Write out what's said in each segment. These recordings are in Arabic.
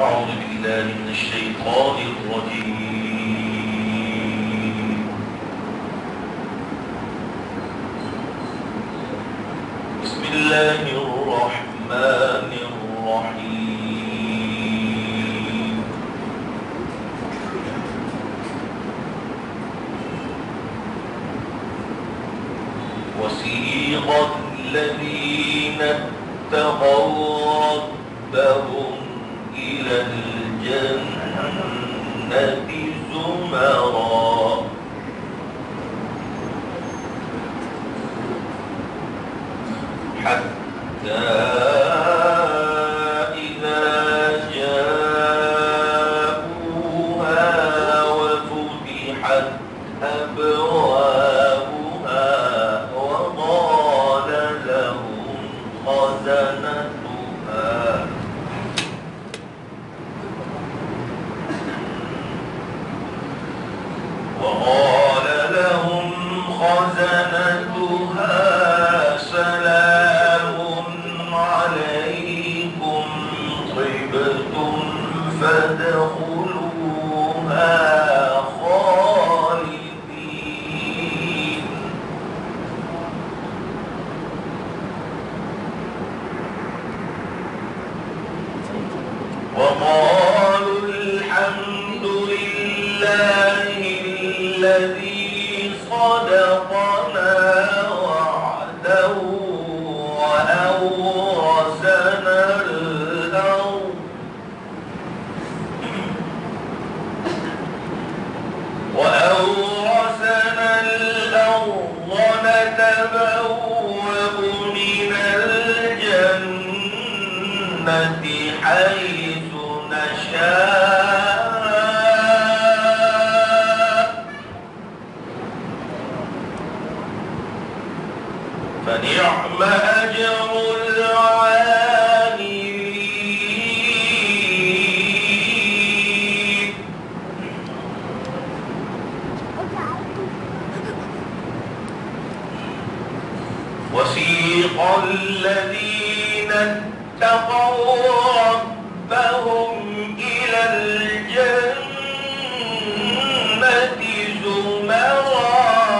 أعوذ بالله من الشيطان الرجيم. بسم الله الرحمن الرحيم. وسيق الذين اتقوا ربهم إلى الجنة زمرا حتى إذا جاءوها وفتحت أبوابها وقال لهم خزنتها سلام عليكم طبتم فادخلوها خالدين. وقالوا الحمد لله الذي صدقنا وعده وأورثنا الأرض نتبوأ من الجنة حيث نشاء فنعم أجر العاملين. وسيق الذين اتقوا ربهم إلى الجنة زمرا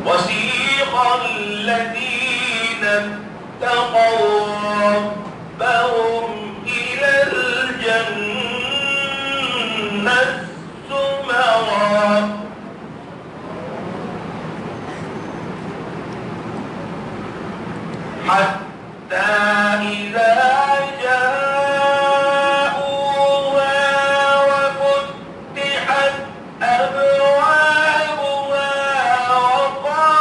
وسيق الذين اتقوا ربهم إلى الجنة زمرا حتى إذا جاءوها وفتحت أبوابها وقال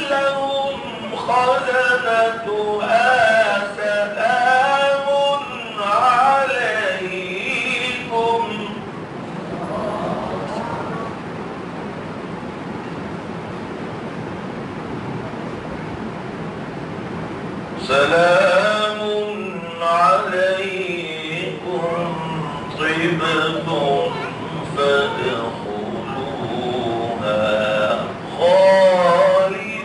لهم خزنتها سلام عليكم طبتم فادخلوها خالدين.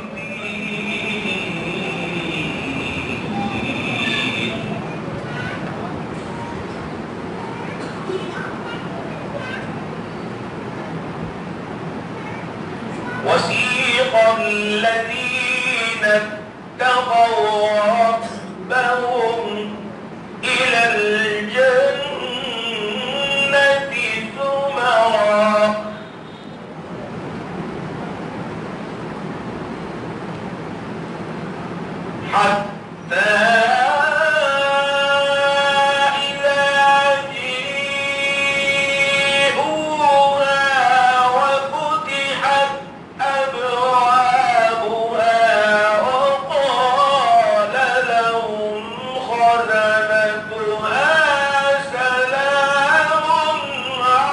وسيق الذين اتقوا ربهم إلى الجنة زمرا حتى إذا جاءوها وفتحت أبوابها وقال لهم خزنتها سلام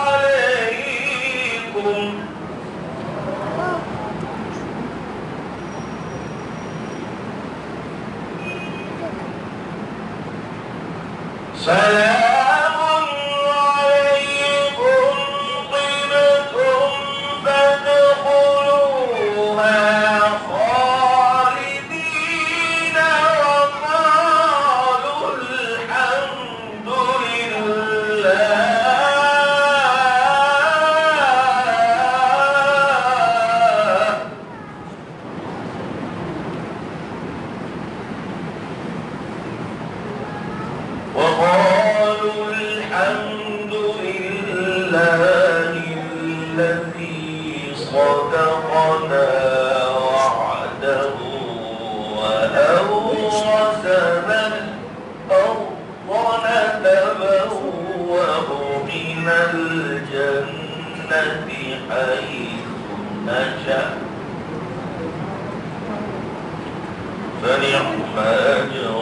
عليكم سلام عليكم طبتم فادخلوها خالدين وقالوا الحمد لله الذي صدقنا وعده وأورثنا الأرض نتبوأ من الجنة حيث نشأ فنعم أجر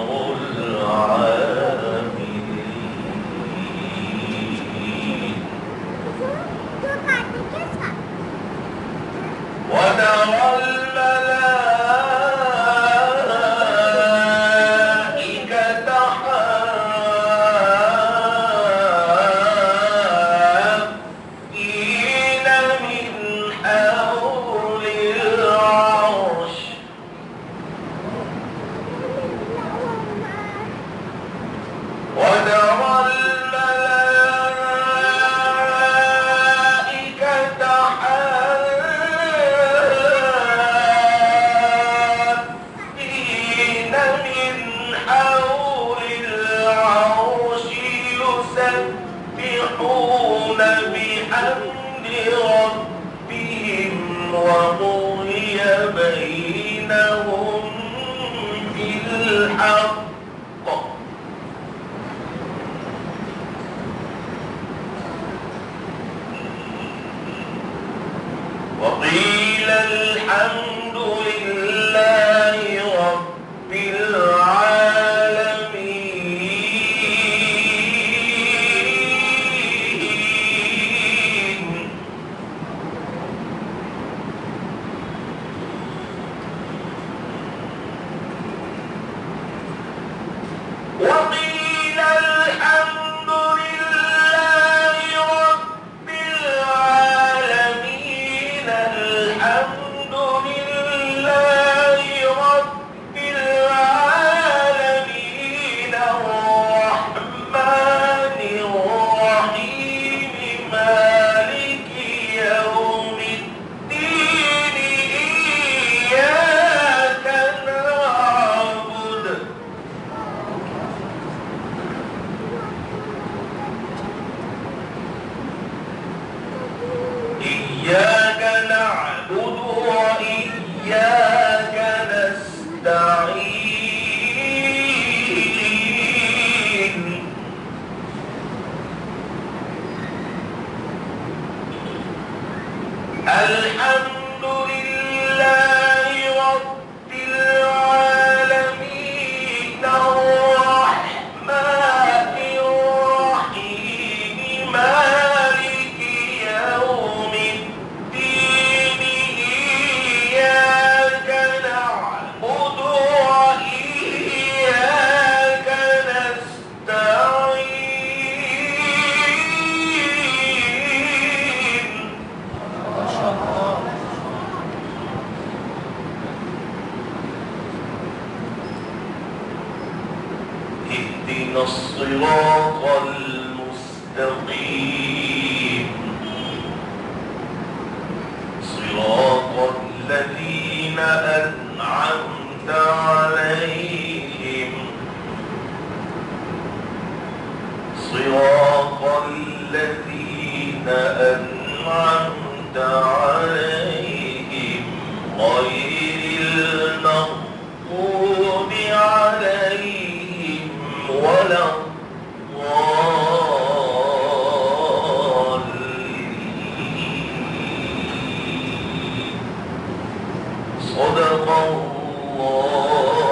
العاملين ونرى الملائكة حافين من حول العرش ونرى الملائكة حافين من حول العرش يسبحون بحمد ربهم وقضي بينهم بالحق وقيل الحمد لله رب العالمين وقيل الحمد لله رب العالمين الحمد لله رب العالمين الرحمن الرحيم مالك يوم الدين إياك نعبد وإياك نستعين الحمد لله رب العالمين الرحمن الرحيم مالك يوم الدين إياك نعبد وإياك نستعين اهدنا الصراط المستقيم صراط الذين أنعمت عليهم صراط الذين أنعمت عليهم غير المغضوب عليهم ولا الضالين صدق الله